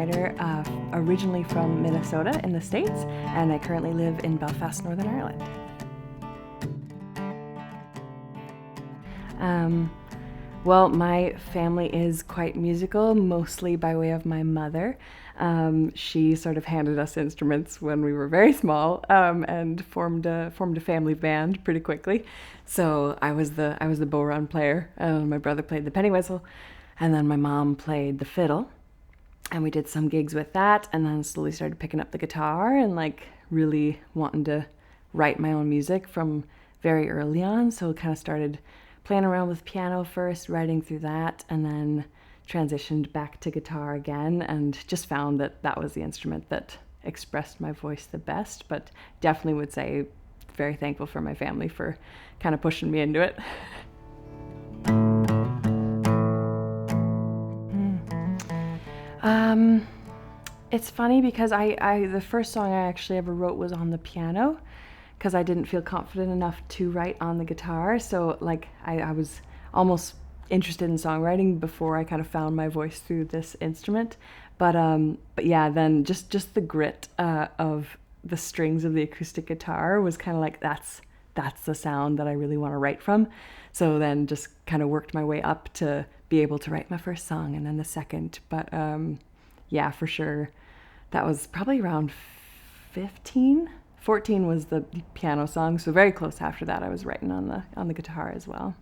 singer-songwriter, originally from Minnesota in the States, and I currently live in Belfast, Northern Ireland. Well, my family is quite musical, mostly by way of my mother. She sort of handed us instruments when we were very small, and formed a family band pretty quickly. So I was the bodhrán player. My brother played the penny whistle, and then my mom played the fiddle. And we did some gigs with that, and then slowly started picking up the guitar and like really wanting to write my own music from very early on. So kind of started playing around with piano first, writing through that, and then transitioned back to guitar again, and just found that that was the instrument that expressed my voice the best. But definitely would say very thankful for my family for kind of pushing me into it. It's funny because I the first song I actually ever wrote was on the piano, because I didn't feel confident enough to write on the guitar. So like I was almost interested in songwriting before I kind of found my voice through this instrument. But yeah, then just the grit of the strings of the acoustic guitar was kind of like that's the sound that I really want to write from. So then just kind of worked my way up to be able to write my first song and then the second. But yeah, for sure, that was probably around 15. 14 was the piano song, so very close after that I was writing on the guitar as well.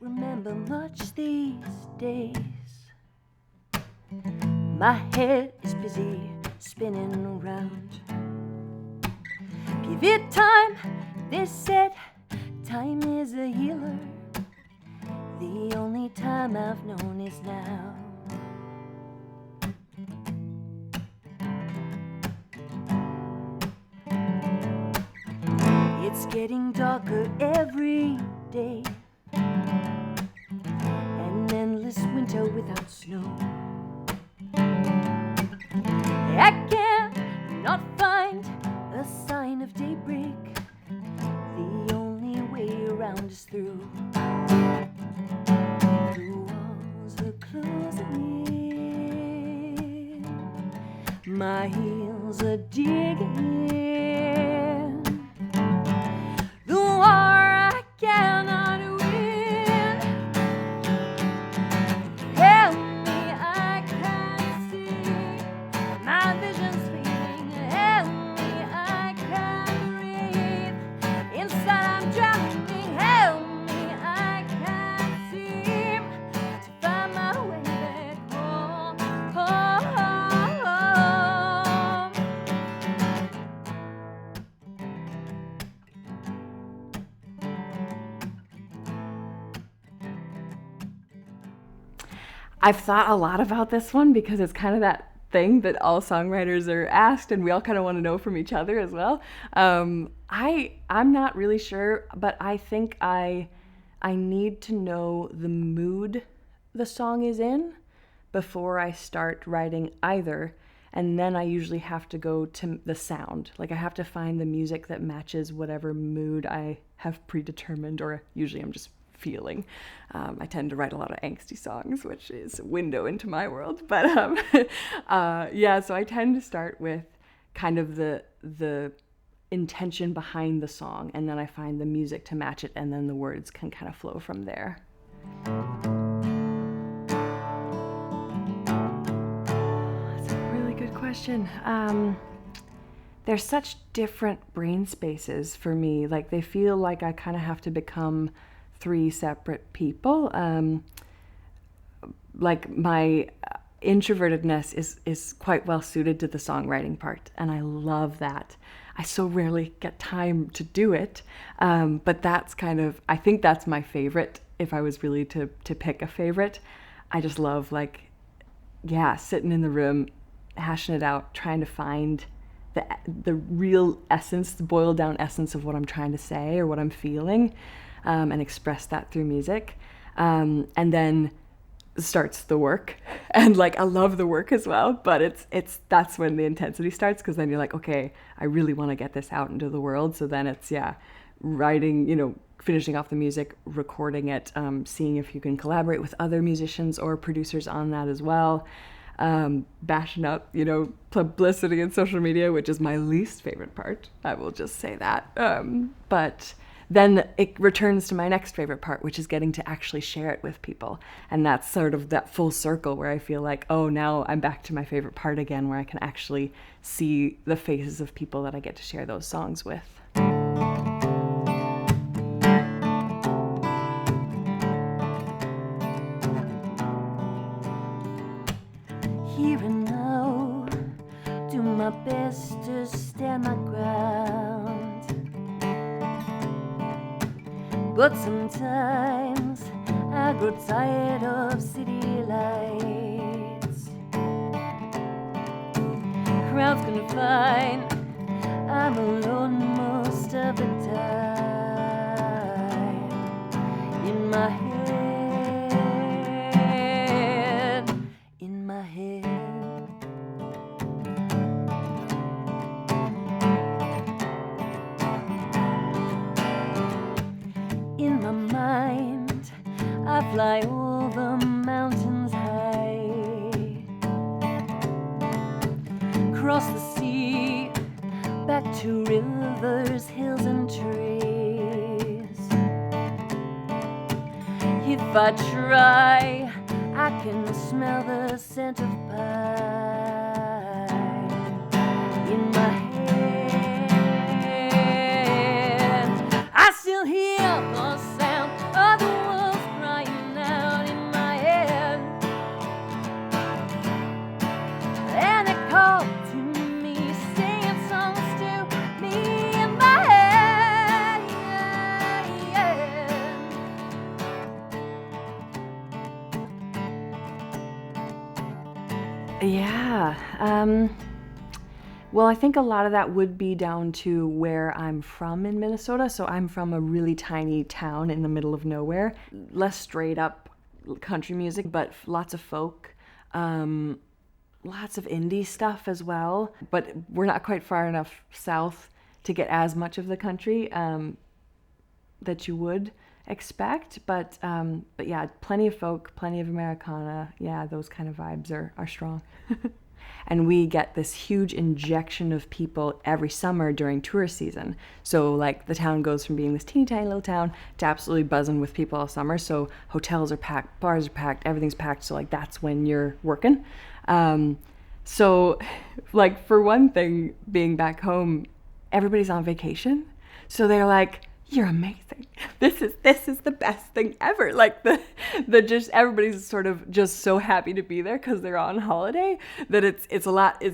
Remember much these days. My head is busy spinning around. Give it time, they said. Time is a healer. The only time I've known is now. It's getting darker every day. Winter without snow. I cannot find a sign of daybreak. The only way around is through. The walls are closing in. My heels are digging in. The war I cannot win. I've thought a lot about this one because it's kind of that thing that all songwriters are asked, and we all kind of want to know from each other as well. I'm not really sure, but I think I need to know the mood the song is in before I start writing either, and then I usually have to go to the sound. Like I have to find the music that matches whatever mood I have predetermined, or usually I'm just feeling. I tend to write a lot of angsty songs, which is a window into my world. But yeah, so I tend to start with kind of the intention behind the song, and then I find the music to match it, and then the words can kind of flow from there. That's a really good question. There's such different brain spaces for me. Like they feel like I kind of have to become three separate people. Like my introvertedness is quite well suited to the songwriting part, and I love that. I so rarely get time to do it, but that's kind of, I think that's my favorite. If I was really to pick a favorite, I just love like, yeah, sitting in the room, hashing it out, trying to find the real essence, the boiled down essence of what I'm trying to say or what I'm feeling, and express that through music. And then starts the work, and like I love the work as well, but that's when the intensity starts, because then you're like, okay, I really want to get this out into the world. So then it's writing, finishing off the music, recording it, seeing if you can collaborate with other musicians or producers on that as well, bashing up publicity and social media, which is my least favorite part, I will just say that, but then it returns to my next favorite part, which is getting to actually share it with people. And that's sort of that full circle where I feel like, oh, now I'm back to my favorite part again, where I can actually see the faces of people that I get to share those songs with. Here and now, do my best to stand my ground. But sometimes I grow tired of city lights. Crowds confine, I'm alone most of the time. In my head, in my head. In my mind, I fly over mountains high, cross the sea, back to rivers, hills and trees. If I try, I can smell the scent of pine. In my head, I still hear the sound of the wolves crying out in my head, and they call to me, singing songs to me in my head. Yeah. Well, I think a lot of that would be down to where I'm from in Minnesota. So I'm from a really tiny town in the middle of nowhere. Less straight up country music, but lots of folk, lots of indie stuff as well. But we're not quite far enough south to get as much of the country that you would expect. But yeah, plenty of folk, plenty of Americana. Yeah, those kind of vibes are strong. And we get this huge injection of people every summer during tourist season. So like the town goes from being this teeny tiny little town to absolutely buzzing with people all summer. So hotels are packed, bars are packed, everything's packed. So like that's when you're working. So like for one thing, being back home, everybody's on vacation. So they're like, you're amazing. This is the best thing ever. Like the just everybody's sort of just so happy to be there because they're on holiday that it's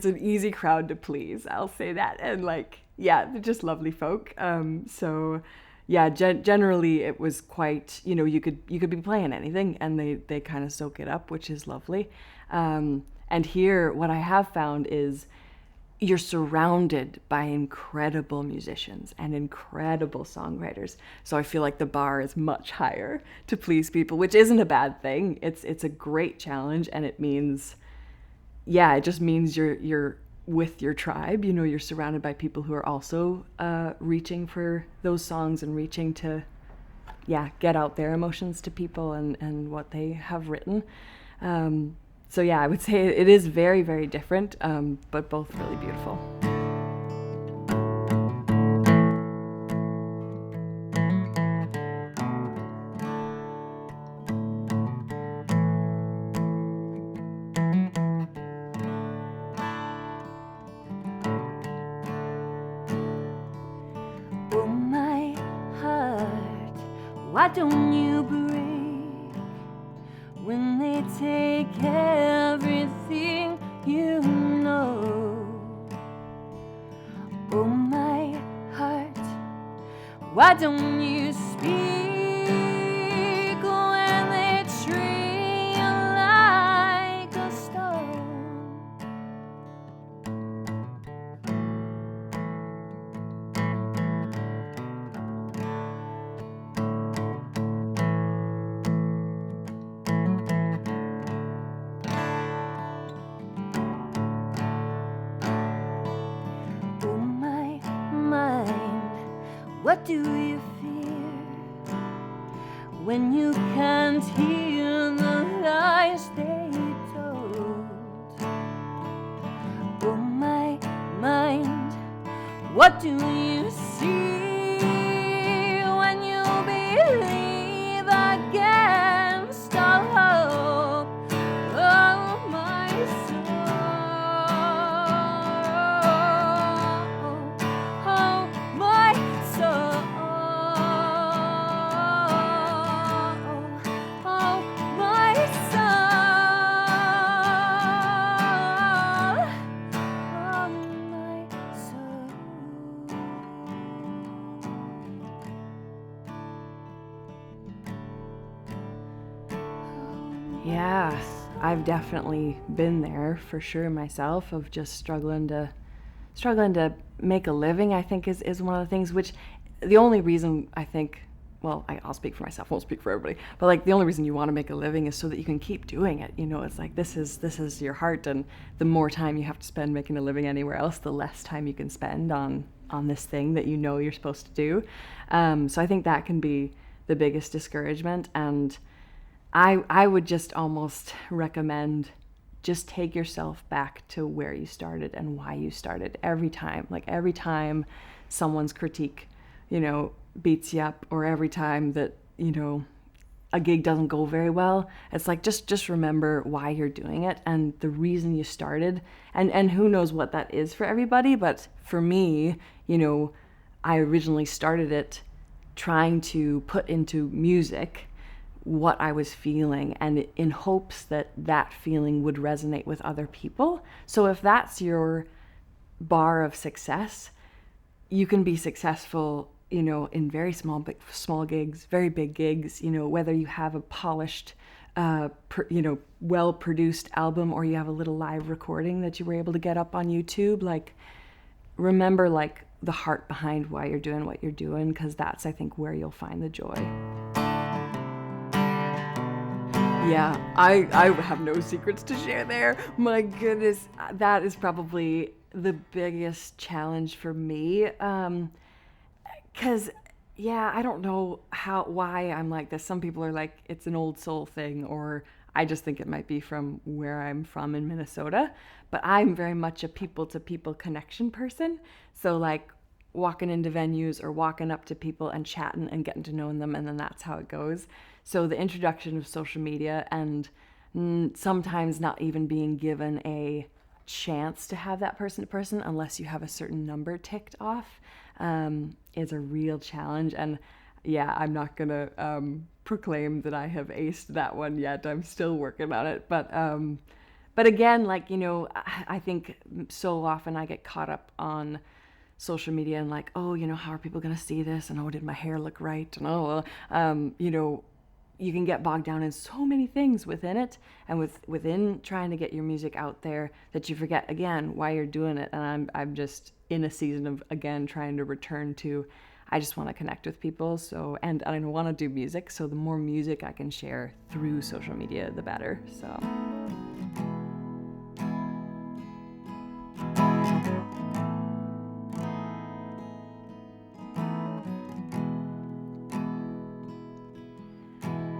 an easy crowd to please. I'll say that. And like, yeah, they're just lovely folk. So yeah, generally it was quite, you could be playing anything and they kind of soak it up, which is lovely. And here what I have found is you're surrounded by incredible musicians and incredible songwriters. So I feel like the bar is much higher to please people, which isn't a bad thing. It's a great challenge, and it means, it just means you're with your tribe. You're surrounded by people who are also reaching for those songs and reaching to, get out their emotions to people and what they have written. So yeah, I would say it is very, very different, but both really beautiful. Oh my heart, why don't you break when they take everything you know? Oh my heart, why don't you speak when they treat you like a stone? do you fear when you can't hear the lies they told? Oh my mind, what do you see when you believe against all hope? Oh my soul, oh my soul, oh my soul, oh my soul. Yes, I've definitely been there for sure myself, of just struggling to make a living. I think is one of the things, which the only reason I think, well, I'll speak for myself, won't speak for everybody, but like the only reason you want to make a living is so that you can keep doing it. You know, it's like this is your heart, and the more time you have to spend making a living anywhere else, the less time you can spend on this thing that you know you're supposed to do. So I think that can be the biggest discouragement, and I would just almost recommend just take yourself back to where you started and why you started every time. Like every time someone's critique, you know, beats you up, or every time that, you know, a gig doesn't go very well, it's like just remember why you're doing it and the reason you started. And who knows what that is for everybody, but for me, you know, I originally started it trying to put into music what I was feeling, and in hopes that that feeling would resonate with other people. So if that's your bar of success, you can be successful, you know, in very small gigs, very big gigs, you know, whether you have a polished, you know, well-produced album, or you have a little live recording that you were able to get up on YouTube. Like, remember, like, the heart behind why you're doing what you're doing, because that's, I think, where you'll find the joy. Yeah, I have no secrets to share there. My goodness, that is probably the biggest challenge for me. Because, yeah, I don't know why I'm like this. Some people are like, it's an old soul thing, or I just think it might be from where I'm from in Minnesota. But I'm very much a people-to-people connection person. So, like, walking into venues or walking up to people and chatting and getting to know them, and then that's how it goes. So the introduction of social media, and sometimes not even being given a chance to have that person to person unless you have a certain number ticked off, is a real challenge. And yeah, I'm not gonna proclaim that I have aced that one yet. I'm still working on it, but again, like, you know, I think so often I get caught up on social media and like, oh, you know, how are people gonna see this? And oh, did my hair look right? And oh, you know, you can get bogged down in so many things within it, and within trying to get your music out there, that you forget again why you're doing it. And I'm just in a season of, again, trying to return to, I just want to connect with people. So, and I want to do music, so the more music I can share through social media, the better. So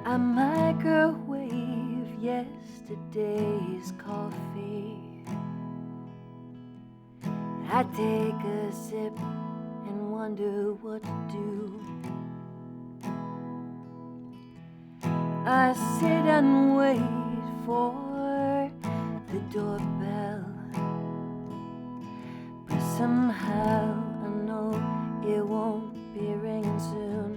I microwave yesterday's coffee. I take a sip and wonder what to do. I sit and wait for the doorbell, but somehow I know it won't be ringing soon.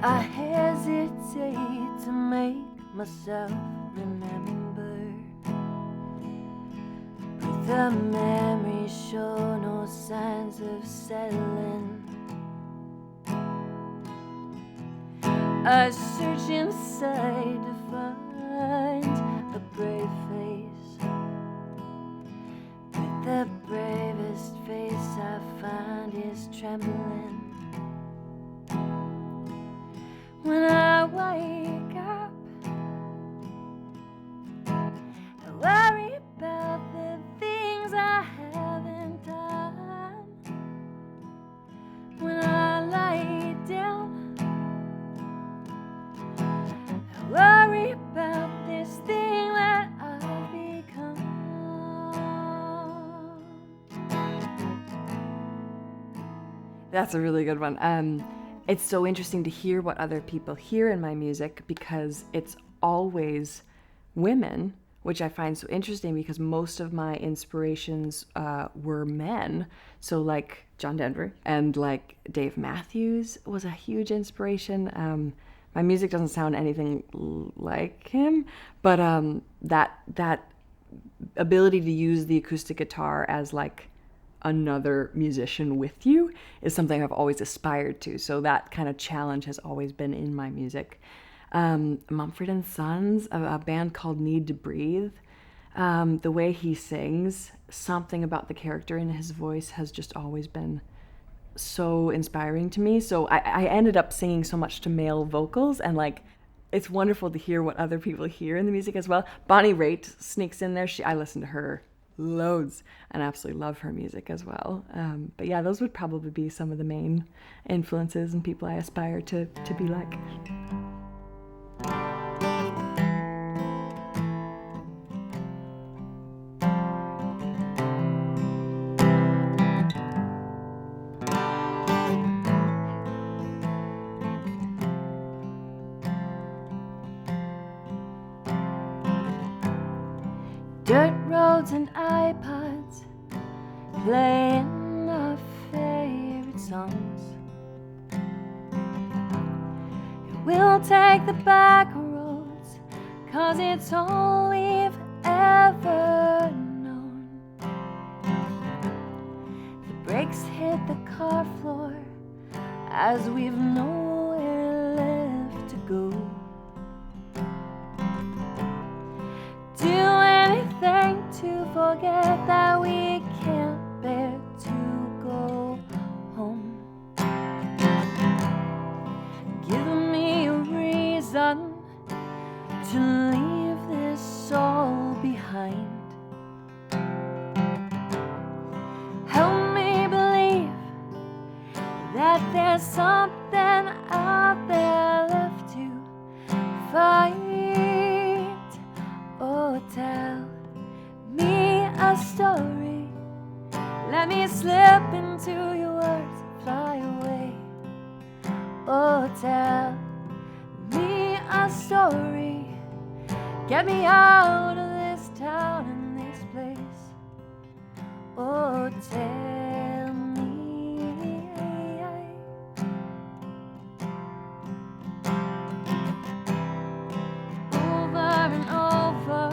I hesitate to make myself remember, but the memories show no signs of settling. I search inside to find a brave face, but the bravest face I find is trembling. When I wake up, That's a really good one. It's so interesting to hear what other people hear in my music because it's always women, which I find so interesting because most of my inspirations were men. So like John Denver and like Dave Matthews was a huge inspiration. My music doesn't sound anything like him, but that ability to use the acoustic guitar as like another musician with you is something I've always aspired to. So that kind of challenge has always been in my music. Mumford and Sons, a band called Need to Breathe. The way he sings, something about the character in his voice has just always been so inspiring to me. So I ended up singing so much to male vocals, and like it's wonderful to hear what other people hear in the music as well. Bonnie Raitt sneaks in there. I listen to her loads and absolutely love her music as well. But yeah, those would probably be some of the main influences and people I aspire to be like. Dirt roads and iPods playing our favorite songs. And we'll take the back roads, 'cause it's all we've ever known. The brakes hit the car floor as we've nowhere left to go. Do anything to forget that we can't bear to go home. Give me a reason to leave this all behind. Help me believe that there's something out there left to fight. Oh, tell me a story. Let me slip into your words and fly away. Oh, tell me a story. Get me out of this town and this place. Oh, tell me. Over and over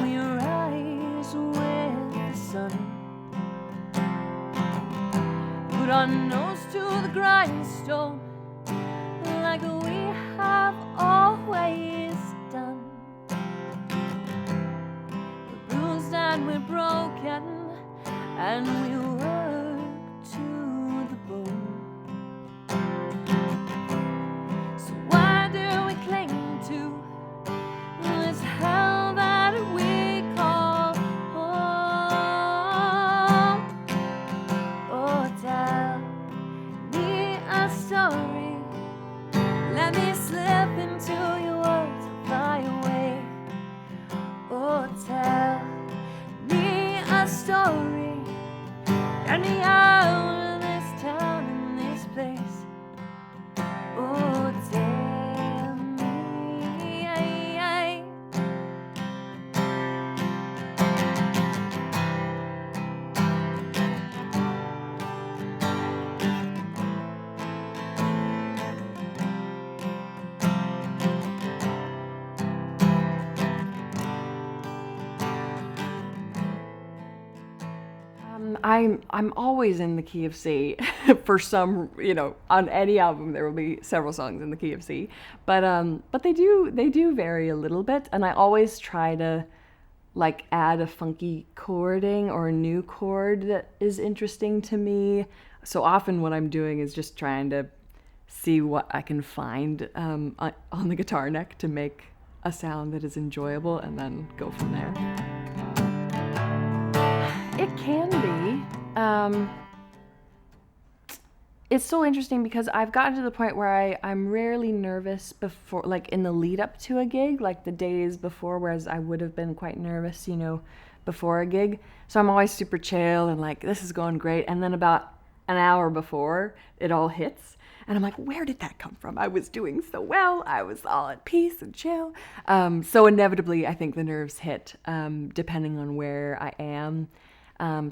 we rise with the sun. Put our nose to the grindstone like we have always done. We're bruised and we're broken and we work to the bone. So why do we cling to this hell that we call home? Oh, tell me a story. Let me slip into your words and fly away. Oh, tell me a story. Get me out of this town and this place. Oh, tell me. I'm always in the key of C for some, on any album there will be several songs in the key of C, but they do vary a little bit, and I always try to like add a funky chording or a new chord that is interesting to me. So often what I'm doing is just trying to see what I can find on the guitar neck to make a sound that is enjoyable, and then go from there. It can be. It's so interesting because I've gotten to the point where I'm rarely nervous before, like in the lead up to a gig, like the days before, whereas I would have been quite nervous, before a gig. So I'm always super chill and like, this is going great. And then about an hour before it all hits. And I'm like, where did that come from? I was doing so well. I was all at peace and chill. So inevitably, I think the nerves hit, depending on where I am.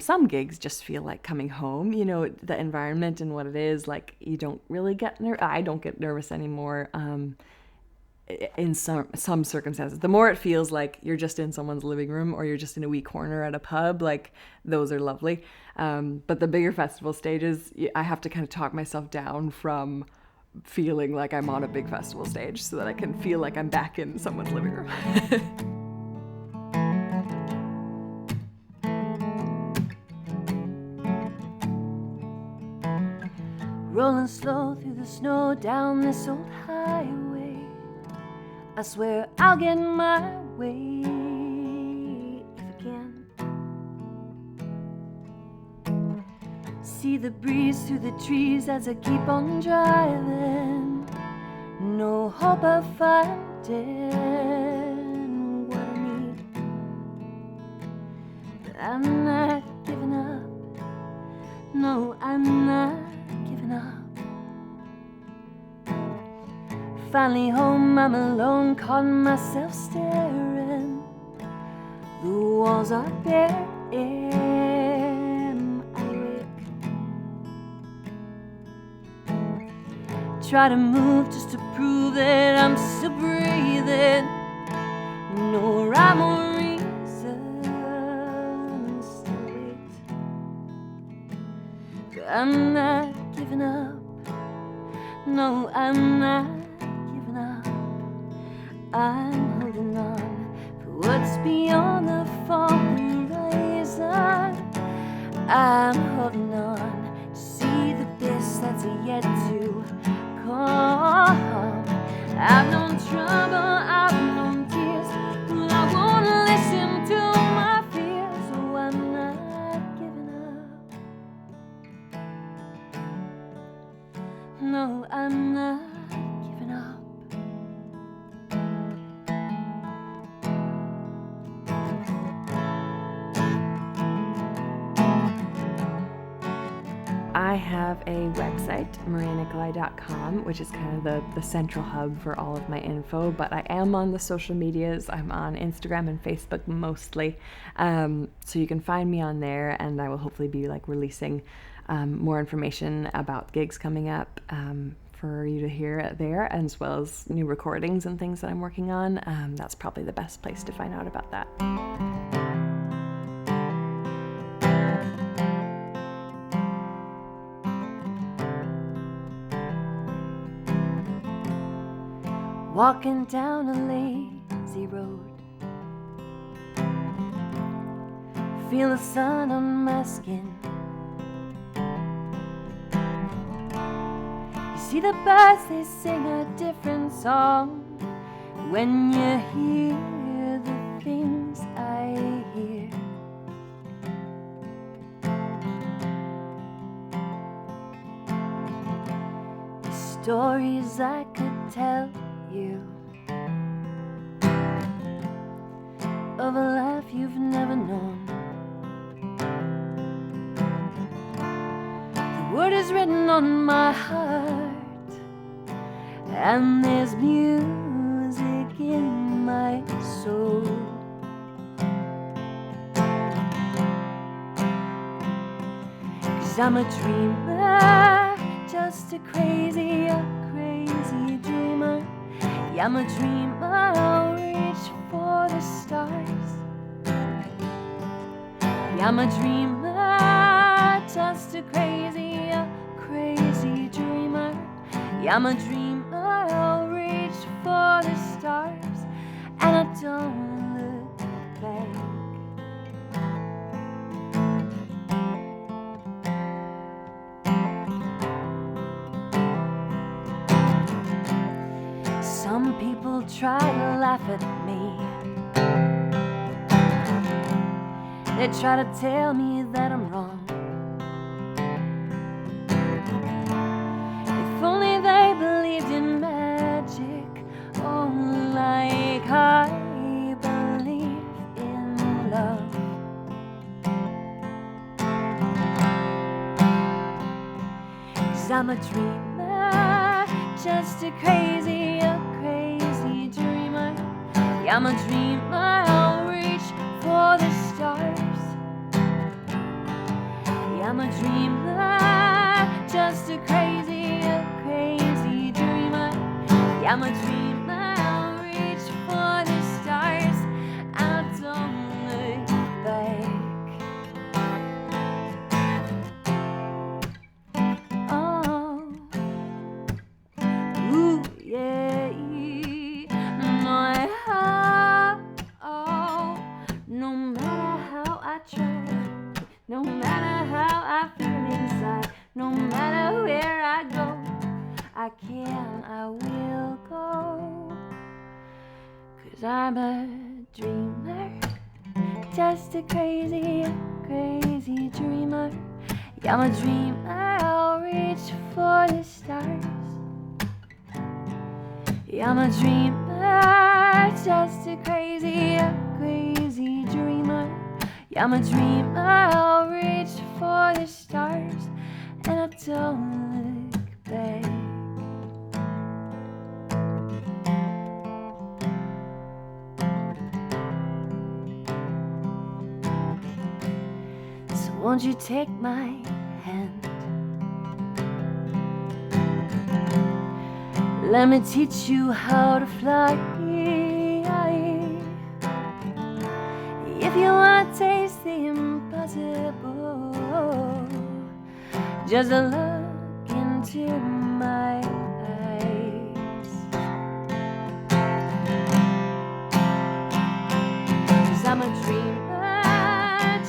Some gigs just feel like coming home, you know, the environment and what it is. Like, you don't really get I don't get nervous anymore. In some circumstances, the more it feels like you're just in someone's living room or you're just in a wee corner at a pub, like, those are lovely. But the bigger festival stages, I have to kind of talk myself down from feeling like I'm on a big festival stage so that I can feel like I'm back in someone's living room. Rolling slow through the snow down this old highway, I swear I'll get my way if I can. See the breeze through the trees as I keep on driving. No hope of finding what I need, but I'm not giving up. No, I'm not giving up. Finally home, I'm alone, caught myself staring. The walls are bare, am I awake? Try to move just to prove that I'm still breathing. No rhyme or reason, still wait. But I'm not giving up. No, I'm not giving up. I'm holding on for what's beyond the falling horizon. I'm holding on to see the best that's yet to come. I've known trouble, I've known tears, but I won't listen to my fears. So I'm not giving up. No, I'm not giving up. I have a website, marianicolay.com, which is kind of the central hub for all of my info, but I am on the social medias. I'm on Instagram and Facebook mostly, so you can find me on there, and I will hopefully be like releasing more information about gigs coming up for you to hear there, as well as new recordings and things that I'm working on. That's probably the best place to find out about that. Walking down a lazy road, feel the sun on my skin. You see the birds, they sing a different song when you hear the things I hear. The stories I could tell you of a life you've never known. The word is written on my heart, and there's music in my soul. 'Cause I'm a dreamer, just a crazy dreamer. Yeah, I'm a dreamer, I'll reach for the stars. Yeah, I'm a dreamer, just a crazy dreamer. Yeah, I'm a dreamer, I'll reach for the stars, and I don't look back. Some people try to laugh at me. They try to tell me that I'm wrong. If only they believed in magic, oh, like I believe in love. 'cause I'm a dreamer, just a crazy dreamer. Yeah, I'm a dreamer, I'll reach for the stars. Yeah, I'm a dreamer, just a crazy dreamer. Yeah, I'm a dreamer, I'll reach for the stars. I don't look back. Oh, ooh, yeah. No matter how I try, no matter how I feel inside, no matter where I go, I will go. 'Cause I'm a dreamer, just a crazy dreamer. Yeah, I'm a dreamer, I'll reach for the stars. Yeah, I'm a dreamer, just a crazy dreamer. Yeah, I'm a dreamer, I'll reach for the stars, and I don't look back. So won't you take my hand? Let me teach you how to fly. If you wanna taste the impossible, just look into my eyes. 'Cause I'm a dreamer,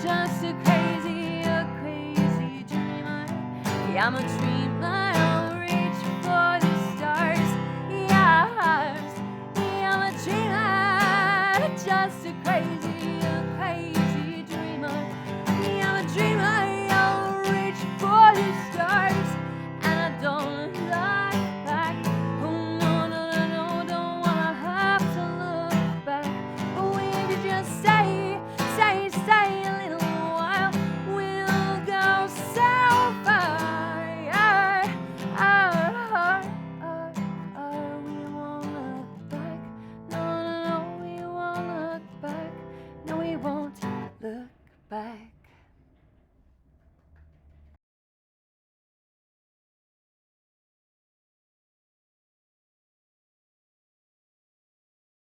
just a crazy dreamer. Yeah, I'm a dreamer,